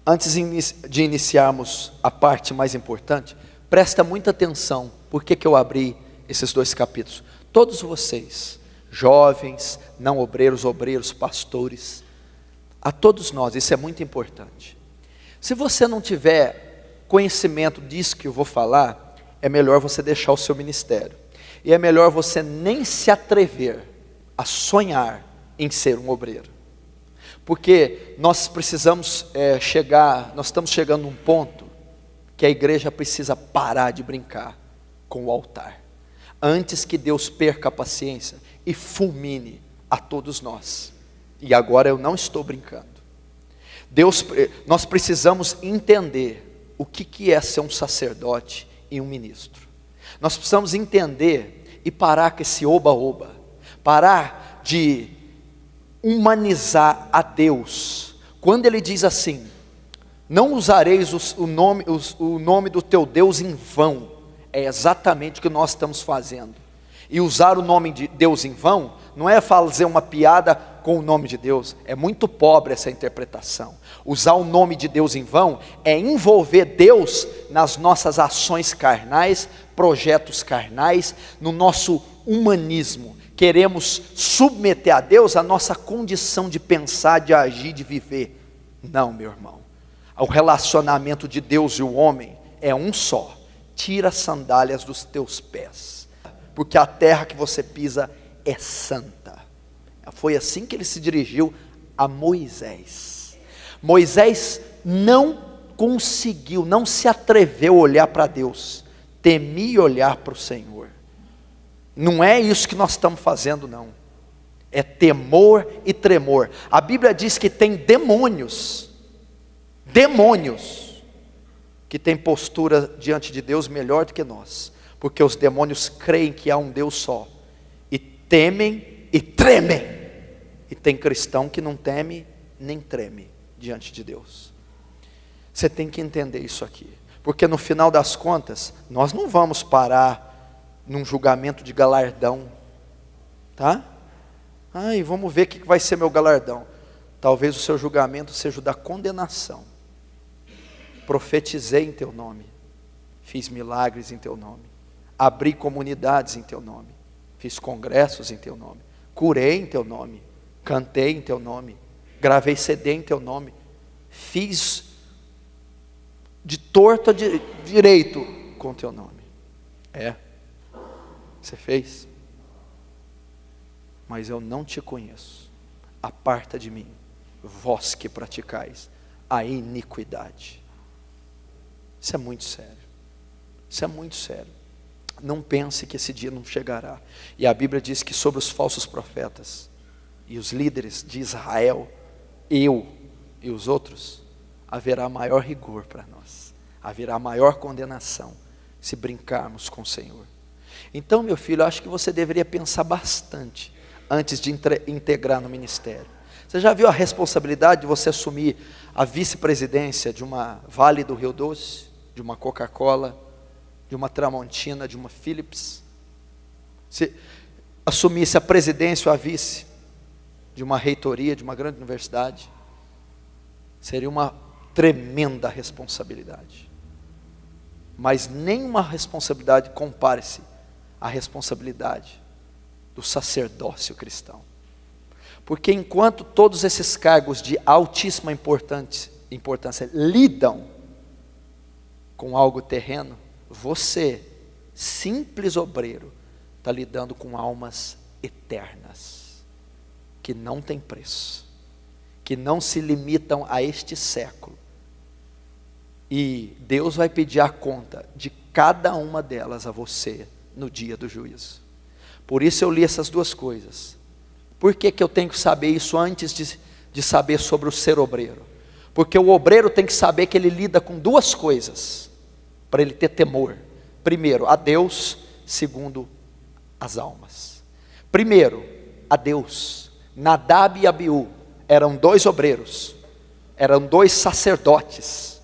antes de iniciarmos a parte mais importante, presta muita atenção. Por que eu abri esses 2 capítulos? Todos vocês, jovens, não obreiros, obreiros, pastores, a todos nós, isso é muito importante. Se você não tiver conhecimento disso que eu vou falar, é melhor você deixar o seu ministério. E é melhor você nem se atrever a sonhar em ser um obreiro. Porque nós precisamos nós estamos chegando num ponto que a igreja precisa parar de brincar com o altar, antes que Deus perca a paciência e fulmine a todos nós. E agora eu não estou brincando. Nós precisamos entender o que é ser um sacerdote e um ministro. Nós precisamos entender e parar com esse oba-oba, parar de humanizar a Deus. Quando ele diz assim: não usareis o nome do teu Deus em vão, é exatamente o que nós estamos fazendo. E usar o nome de Deus em vão não é fazer uma piada com o nome de Deus, é muito pobre essa interpretação. Usar o nome de Deus em vão é envolver Deus nas nossas ações carnais, projetos carnais, no nosso humanismo. Queremos submeter a Deus a nossa condição de pensar, de agir, de viver. Não, meu irmão. O relacionamento de Deus e o homem é um só. Tira as sandálias dos teus pés, porque a terra que você pisa é santa. Foi assim que ele se dirigiu a Moisés. Moisés não conseguiu, não se atreveu a olhar para Deus, temia olhar para o Senhor. Não é isso que nós estamos fazendo, não. É temor e tremor. A Bíblia diz que tem demônios que têm postura diante de Deus melhor do que nós, porque os demônios creem que há um Deus só, e temem e tremem. E tem cristão que não teme nem treme diante de Deus. Você tem que entender isso aqui, porque no final das contas, nós não vamos parar num julgamento de galardão, tá? Ai, vamos ver o que vai ser meu galardão. Talvez o seu julgamento seja o da condenação. Profetizei em teu nome, fiz milagres em teu nome, abri comunidades em teu nome, fiz congressos em teu nome, curei em teu nome, cantei em teu nome, gravei CD em teu nome, fiz de torto a direito com teu nome. Você fez? Mas eu não te conheço. Aparta de mim, vós que praticais a iniquidade. Isso é muito sério. Isso é muito sério. Não pense que esse dia não chegará. E a Bíblia diz que sobre os falsos profetas e os líderes de Israel, eu e os outros, haverá maior rigor para nós. Haverá maior condenação se brincarmos com o Senhor. Então, meu filho, eu acho que você deveria pensar bastante antes de integrar no ministério. Você já viu a responsabilidade de você assumir a vice-presidência de uma Vale do Rio Doce, de uma Coca-Cola, de uma Tramontina, de uma Philips? Se assumisse a presidência ou a vice de uma reitoria, de uma grande universidade, seria uma tremenda responsabilidade. Mas nenhuma responsabilidade compare-se à responsabilidade do sacerdócio cristão. Porque enquanto todos esses cargos de altíssima importância lidam com algo terreno, você, simples obreiro, está lidando com almas eternas, que não têm preço, que não se limitam a este século. E Deus vai pedir a conta de cada uma delas a você no dia do juízo. Por isso eu li essas duas coisas. Por que eu tenho que saber isso antes de saber sobre o ser obreiro? Porque o obreiro tem que saber que ele lida com duas coisas, para ele ter temor. Primeiro, a Deus. Segundo, as almas. Primeiro, a Deus. Nadab e Abiú eram dois obreiros, eram dois sacerdotes.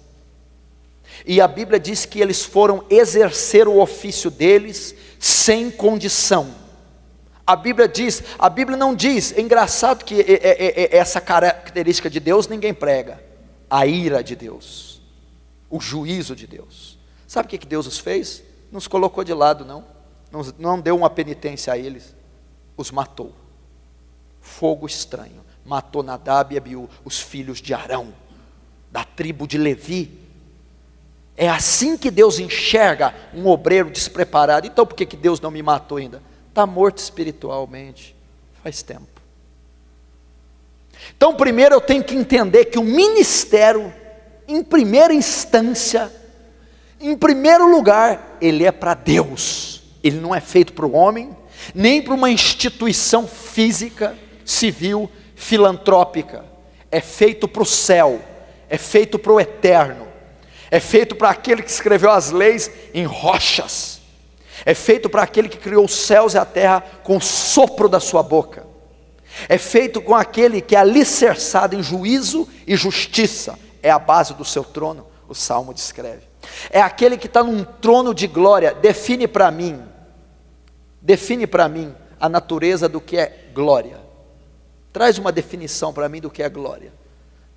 E a Bíblia diz que eles foram exercer o ofício deles sem condição. A Bíblia não diz, é engraçado que essa característica de Deus ninguém prega. a ira de Deus, o juízo de Deus. Sabe o que Deus os fez? Não os colocou de lado, não deu uma penitência a eles, os matou. Fogo estranho, matou Nadab e Abiú, os filhos de Arão, da tribo de Levi. É assim que Deus enxerga um obreiro despreparado. Então por que Deus não me matou ainda? Está morto espiritualmente, faz tempo. Então primeiro eu tenho que entender que o ministério, em primeira instância, em primeiro lugar, ele é para Deus. Ele não é feito para o homem, nem para uma instituição física, civil, filantrópica. É feito para o céu, é feito para o eterno, é feito para aquele que escreveu as leis em rochas, é feito para aquele que criou os céus e a terra com o sopro da sua boca, é feito com aquele que é alicerçado em juízo e justiça, é a base do seu trono, o Salmo descreve. É aquele que está num trono de glória. Define para mim a natureza do que é glória. Traz uma definição para mim do que é glória.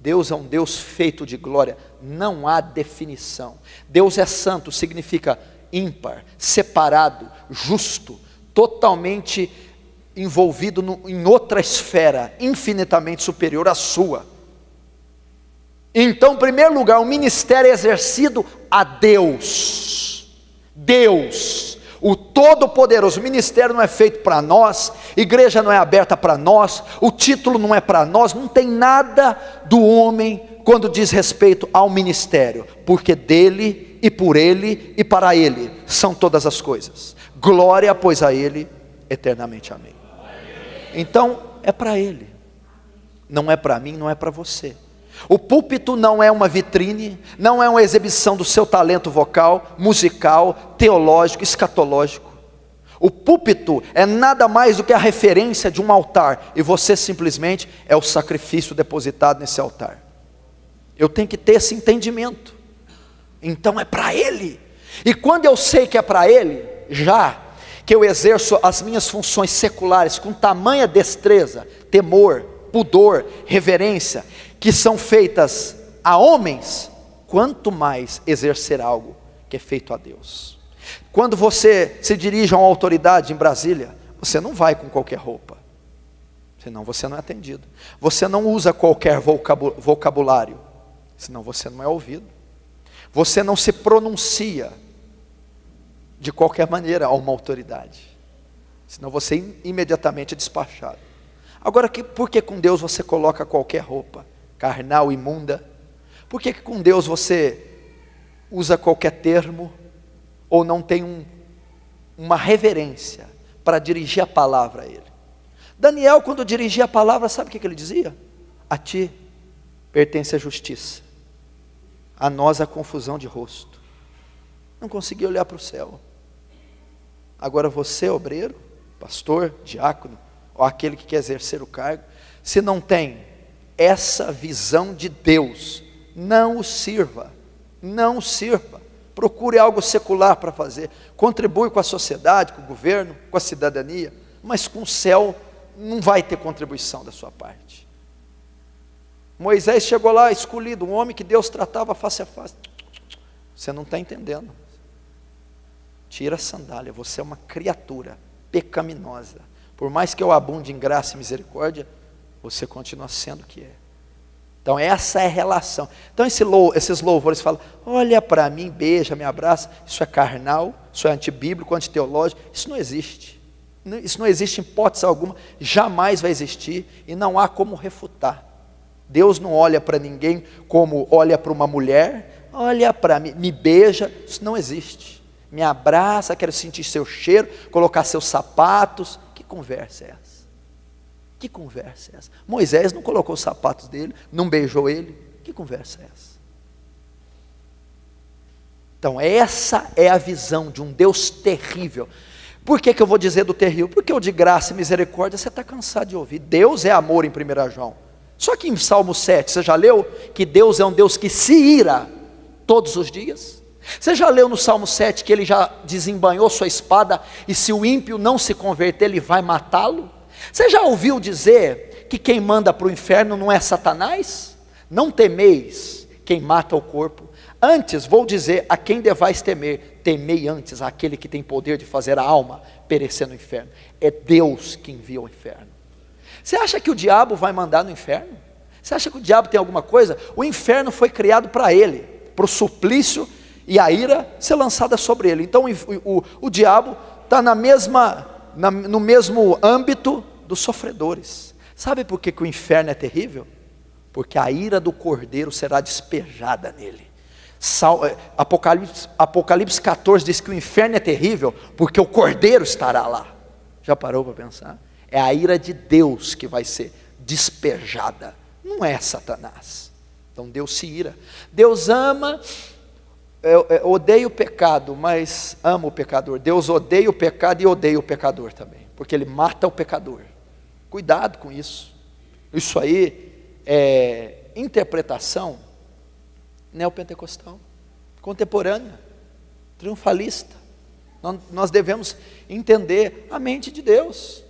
Deus é um Deus feito de glória, não há definição. Deus é santo, significa ímpar, separado, justo, totalmente envolvido em outra esfera, infinitamente superior à sua. Então, em primeiro lugar, o ministério é exercido a Deus. Deus, o Todo-Poderoso. O ministério não é feito para nós, igreja não é aberta para nós, o título não é para nós, não tem nada do homem quando diz respeito ao ministério, porque dele e por ele e para ele são todas as coisas. Glória, pois, a ele eternamente. Amém. Então, é para ele, não é para mim, não é para você. O púlpito não é uma vitrine, não é uma exibição do seu talento vocal, musical, teológico, escatológico. O púlpito é nada mais do que a referência de um altar, e você simplesmente é o sacrifício depositado nesse altar. Eu tenho que ter esse entendimento. Então é para ele. E quando eu sei que é para ele, já que eu exerço as minhas funções seculares com tamanha destreza, temor, pudor, reverência, que são feitas a homens, quanto mais exercer algo que é feito a Deus. Quando você se dirige a uma autoridade em Brasília, você não vai com qualquer roupa, senão você não é atendido. Você não usa qualquer vocabulário, senão você não é ouvido. Você não se pronuncia de qualquer maneira a uma autoridade, senão você imediatamente é despachado. Agora, por que com Deus você coloca qualquer roupa carnal, imunda? Por que com Deus você usa qualquer termo, ou não tem uma reverência para dirigir a palavra a Ele? Daniel, quando dirigia a palavra, sabe o que ele dizia? A ti pertence a justiça, a nós a confusão de rosto. Não conseguia olhar para o céu. Agora você, obreiro, pastor, diácono, ou aquele que quer exercer o cargo, se não tem essa visão de Deus, não o sirva, não o sirva. Procure algo secular para fazer, contribui com a sociedade, com o governo, com a cidadania, mas com o céu não vai ter contribuição da sua parte. Moisés chegou lá escolhido, um homem que Deus tratava face a face. Você não está entendendo. Tira a sandália, você é uma criatura pecaminosa. Por mais que eu abunde em graça e misericórdia, você continua sendo o que é. Então essa é a relação. Então esses louvores falam, olha para mim, beija, me abraça. Isso é carnal, isso é antibíblico, antiteológico. Isso não existe. Isso não existe em hipótese alguma, jamais vai existir, e não há como refutar. Deus não olha para ninguém como olha para uma mulher. Olha para mim, me beija. Isso não existe. Me abraça, quero sentir seu cheiro, colocar seus sapatos. Que conversa é essa? Que conversa é essa? Moisés não colocou os sapatos dele, não beijou ele. Que conversa é essa? Então essa é a visão de um Deus terrível. Por que eu vou dizer do terrível? Porque o de graça e misericórdia você está cansado de ouvir. Deus é amor em 1 João. Só que em Salmo 7, você já leu que Deus é um Deus que se ira todos os dias? Você já leu no Salmo 7 que ele já desembanhou sua espada, e se o ímpio não se converter, ele vai matá-lo? Você já ouviu dizer que quem manda para o inferno não é Satanás? Não temeis quem mata o corpo. Antes vou dizer a quem devais temer, temei antes aquele que tem poder de fazer a alma perecer no inferno. É Deus que envia o inferno. Você acha que o diabo vai mandar no inferno? Você acha que o diabo tem alguma coisa? O inferno foi criado para ele, para o suplício e a ira ser lançada sobre ele. Então o diabo está no mesmo âmbito dos sofredores. Sabe por que o inferno é terrível? Porque a ira do Cordeiro será despejada nele. Apocalipse 14 diz que o inferno é terrível porque o Cordeiro estará lá. Já parou para pensar? É a ira de Deus que vai ser despejada, não é Satanás. Então Deus se ira. Deus ama, odeia o pecado, mas ama o pecador. Deus odeia o pecado e odeia o pecador também, porque Ele mata o pecador. Cuidado com isso. Isso aí é interpretação neopentecostal, contemporânea, triunfalista. Nós devemos entender a mente de Deus.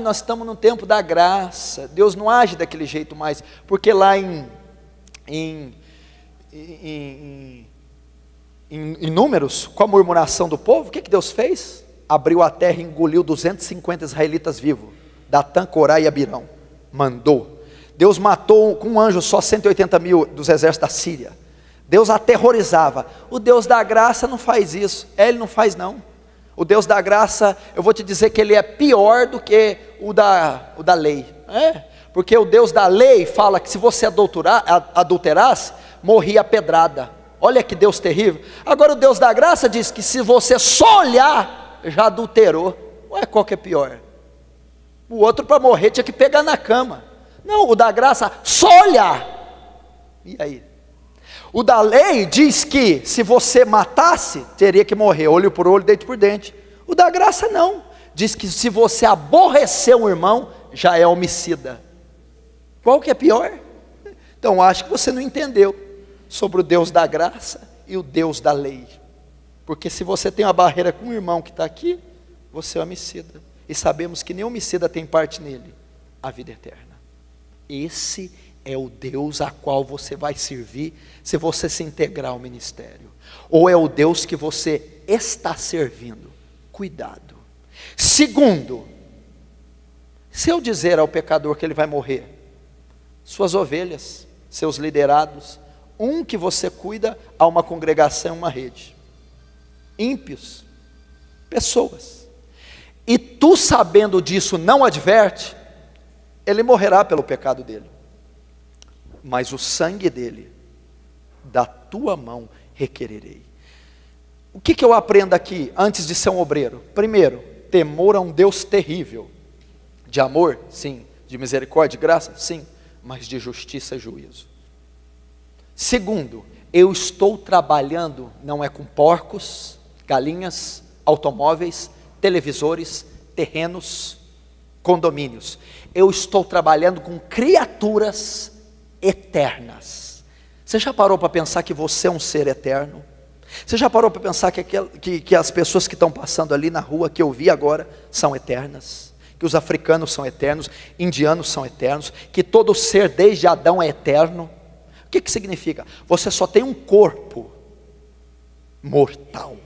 Nós estamos no tempo da graça, Deus não age daquele jeito mais, porque lá em Números, com a murmuração do povo, o que Deus fez? Abriu a terra e engoliu 250 israelitas vivos, Datã, Corá e Abirão, mandou. Deus matou com um anjo só 180 mil dos exércitos da Síria. Deus aterrorizava. O Deus da graça não faz isso. Ele não faz não. O Deus da graça, eu vou te dizer que ele é pior do que o da lei. Porque o Deus da lei fala que se você adulterasse, morria a pedrada. Olha que Deus terrível. Agora o Deus da graça diz que se você só olhar, já adulterou. Qual que é pior? O outro para morrer tinha que pegar na cama. Não, o da graça, só olhar. E aí? O da lei diz que se você matasse, teria que morrer, olho por olho, dente por dente. O da graça não, diz que se você aborrecer um irmão, já é homicida. Qual que é pior? Então acho que você não entendeu sobre o Deus da graça e o Deus da lei. Porque se você tem uma barreira com um irmão que está aqui, você é homicida. E sabemos que nem homicida tem parte nele, a vida eterna. Esse é o Deus a qual você vai servir se você se integrar ao ministério. Ou é o Deus que você está servindo? Cuidado. Segundo, se eu dizer ao pecador que ele vai morrer, suas ovelhas, seus liderados, que você cuida a uma congregação, uma rede. Ímpios, pessoas. E tu sabendo disso não adverte, ele morrerá pelo pecado dele, mas o sangue dele, da tua mão requererei. O que eu aprendo aqui, antes de ser um obreiro? Primeiro, temor a um Deus terrível, de amor, sim, de misericórdia, de graça, sim, mas de justiça e juízo. Segundo, eu estou trabalhando, não é com porcos, galinhas, automóveis, televisores, terrenos, condomínios. Eu estou trabalhando com criaturas eternas. Você já parou para pensar que você é um ser eterno? Você já parou para pensar que as pessoas que estão passando ali na rua, que eu vi agora, são eternas? Que os africanos são eternos, indianos são eternos, que todo ser desde Adão é eterno? O que significa? Você só tem um corpo mortal.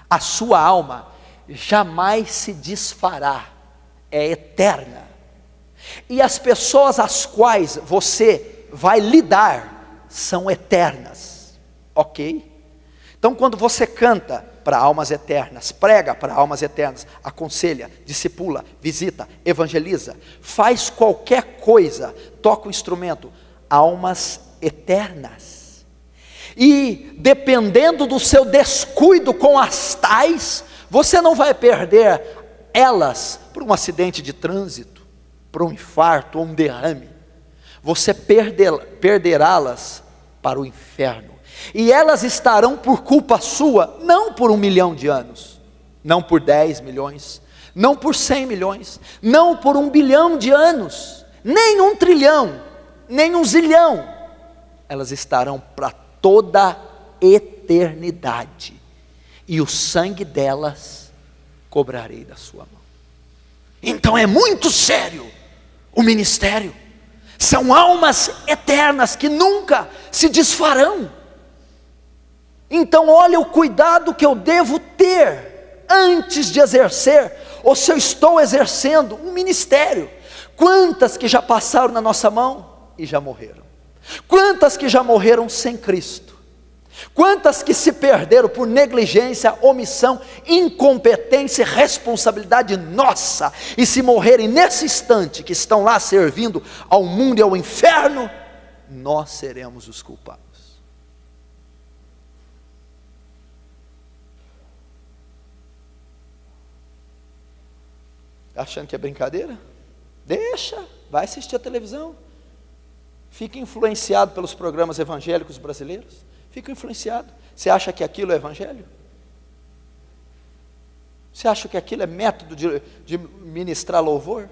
A sua alma jamais se desfará, é eterna. E as pessoas às quais você vai lidar são eternas, ok? Então quando você canta para almas eternas, prega para almas eternas, aconselha, discipula, visita, evangeliza, faz qualquer coisa, toca o instrumento, almas eternas. E dependendo do seu descuido com as tais, você não vai perder elas por um acidente de trânsito, por um infarto ou um derrame. Você perderá-las para o inferno. E elas estarão por culpa sua, não por 1 milhão de anos, não por 10 milhões, não por 100 milhões, não por 1 bilhão de anos, nem 1 trilhão, nem 1 zilhão. Elas estarão para toda a eternidade. E o sangue delas cobrarei da sua mão. Então é muito sério o ministério. são almas eternas que nunca se desfarão. Então olha o cuidado que eu devo ter antes de exercer, ou se eu estou exercendo um ministério. Quantas que já passaram na nossa mão e já morreram? Quantas que já morreram sem Cristo? Quantas que se perderam por negligência, omissão, incompetência e responsabilidade nossa, e se morrerem nesse instante que estão lá servindo ao mundo e ao inferno, nós seremos os culpados. Achando que é brincadeira? Deixa, vai assistir a televisão. Fica influenciado pelos programas evangélicos brasileiros. Fica influenciado. Você acha que aquilo é evangelho? Você acha que aquilo é método de ministrar louvor?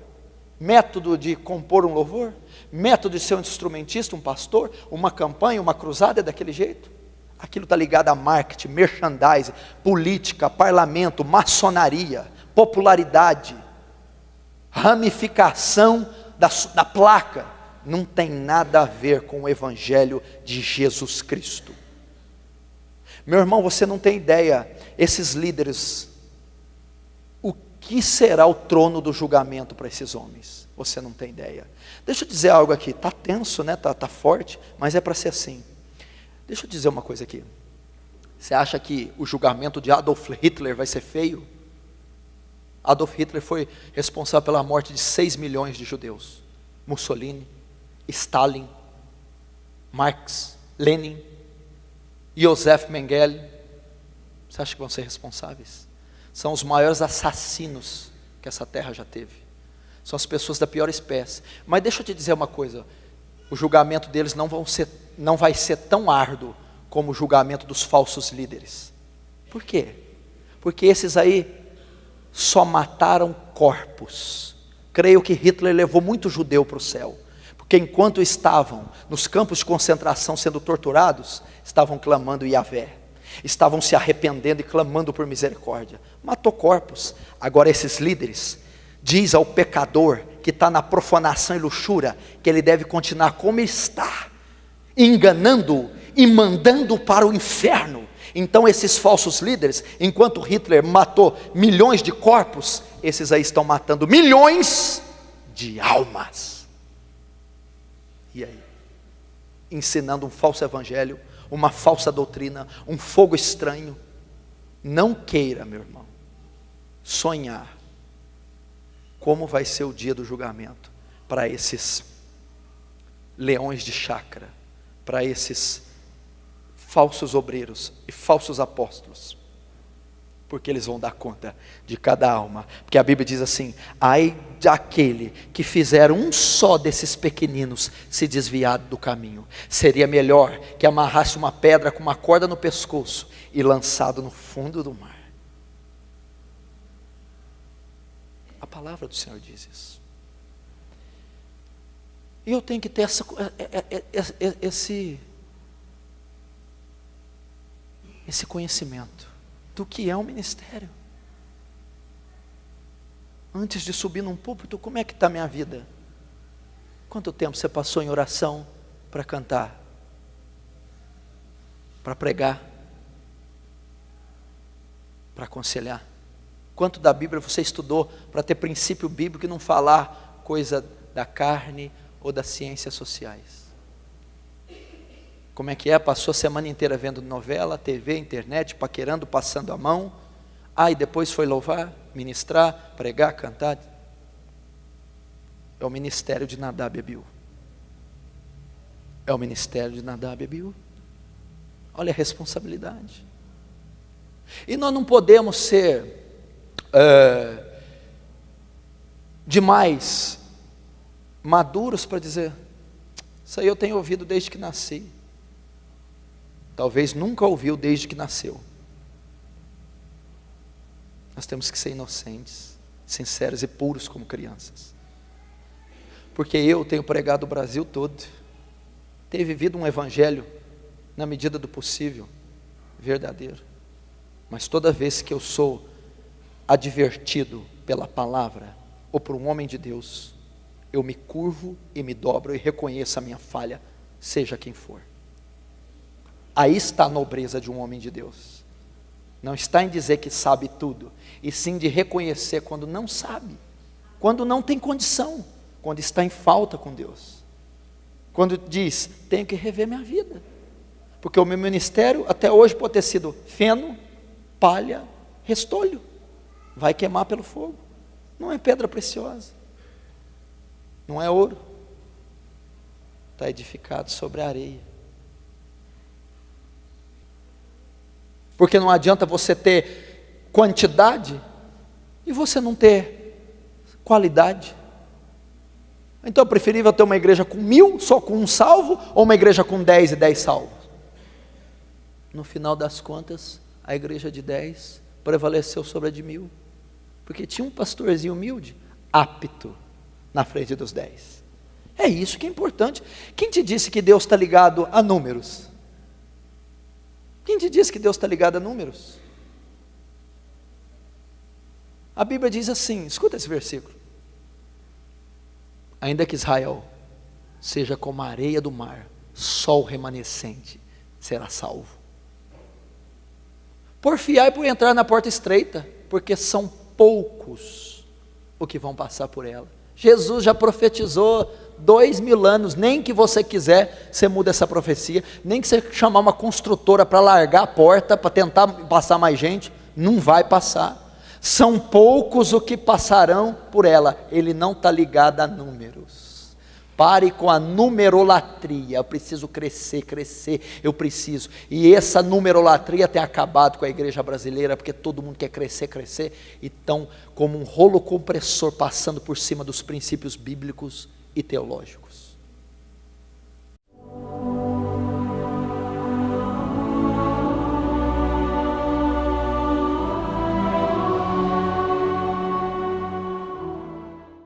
Método de compor um louvor? Método de ser um instrumentista, um pastor? Uma campanha, uma cruzada é daquele jeito? Aquilo está ligado a marketing, merchandising, política, parlamento, maçonaria, popularidade, ramificação da placa. Não tem nada a ver com o evangelho de Jesus Cristo. Meu irmão, você não tem ideia, esses líderes, o que será o trono do julgamento para esses homens? Você não tem ideia. Deixa eu dizer algo aqui, está tenso, né? Tá forte, mas é para ser assim. Deixa eu dizer uma coisa aqui. Você acha que o julgamento de Adolf Hitler vai ser feio? Adolf Hitler foi responsável pela morte de 6 milhões de judeus. Mussolini, Stalin, Marx, Lenin, Joseph Mengele, você acha que vão ser responsáveis? São os maiores assassinos que essa terra já teve. São as pessoas da pior espécie. Mas deixa eu te dizer uma coisa, o julgamento deles não vai ser tão árduo como o julgamento dos falsos líderes. Por quê? Porque esses aí só mataram corpos. Creio que Hitler levou muito judeu para o céu, porque enquanto estavam nos campos de concentração sendo torturados, estavam clamando Yahvé, estavam se arrependendo e clamando por misericórdia. Matou corpos. Agora esses líderes, diz ao pecador que está na profanação e luxúria, que ele deve continuar como está, enganando-o e mandando para o inferno. Então esses falsos líderes, enquanto Hitler matou milhões de corpos, esses aí estão matando milhões de almas. E aí? Ensinando um falso evangelho, uma falsa doutrina, um fogo estranho. Não queira, meu irmão, sonhar como vai ser o dia do julgamento para esses leões de chácara, para esses falsos obreiros e falsos apóstolos, porque eles vão dar conta de cada alma, porque a Bíblia diz assim: ai daquele que fizer um só desses pequeninos se desviar do caminho, seria melhor que amarrasse uma pedra com uma corda no pescoço e lançado no fundo do mar. A palavra do Senhor diz isso. E eu tenho que ter esse conhecimento do que é um ministério. Antes de subir num púlpito, como é que está a minha vida? Quanto tempo você passou em oração para cantar? Para pregar? Para aconselhar? Quanto da Bíblia você estudou para ter princípio bíblico e não falar coisa da carne ou das ciências sociais? Como é que é? Passou a semana inteira vendo novela, TV, internet, paquerando, passando a mão. E depois foi louvar, ministrar, pregar, cantar. É o ministério de Nadab e Abiú. É o ministério de Nadab e Abiú. Olha a responsabilidade. E nós não podemos ser demais maduros para dizer: isso aí eu tenho ouvido desde que nasci. Talvez nunca ouviu desde que nasceu. Nós temos que ser inocentes, sinceros e puros como crianças. Porque eu tenho pregado o Brasil todo, tenho vivido um evangelho na medida do possível, verdadeiro. Mas toda vez que eu sou advertido pela palavra ou por um homem de Deus, eu me curvo e me dobro e reconheço a minha falha, seja quem for. Aí está a nobreza de um homem de Deus. Não está em dizer que sabe tudo, e sim de reconhecer quando não sabe, quando não tem condição, quando está em falta com Deus. Quando diz, tenho que rever minha vida, porque o meu ministério até hoje pode ter sido feno, palha, restolho, vai queimar pelo fogo, não é pedra preciosa, não é ouro, está edificado sobre a areia. Porque não adianta você ter quantidade e você não ter qualidade. Então é preferível ter uma igreja com 1000, só com um salvo, ou uma igreja com 10 e 10 salvos? No final das contas, a igreja de 10 prevaleceu sobre a de 1000, porque tinha um pastorzinho humilde, apto, na frente dos 10. É isso que é importante. Quem te disse que Deus está ligado a números? Quem te disse que Deus está ligado a números? A Bíblia diz assim, escuta esse versículo: ainda que Israel seja como a areia do mar, só o remanescente será salvo. Porfiai por entrar na porta estreita, porque são poucos os que vão passar por ela. Jesus já profetizou 2000 anos, nem que você quiser, você muda essa profecia, nem que você chamar uma construtora para largar a porta, para tentar passar mais gente, não vai passar. São poucos os que passarão por ela. Ele não está ligado a números. Pare com a numerolatria. Eu preciso crescer, eu preciso. E essa numerolatria tem acabado com a igreja brasileira, porque todo mundo quer crescer, e estão como um rolo compressor passando por cima dos princípios bíblicos e teológicos.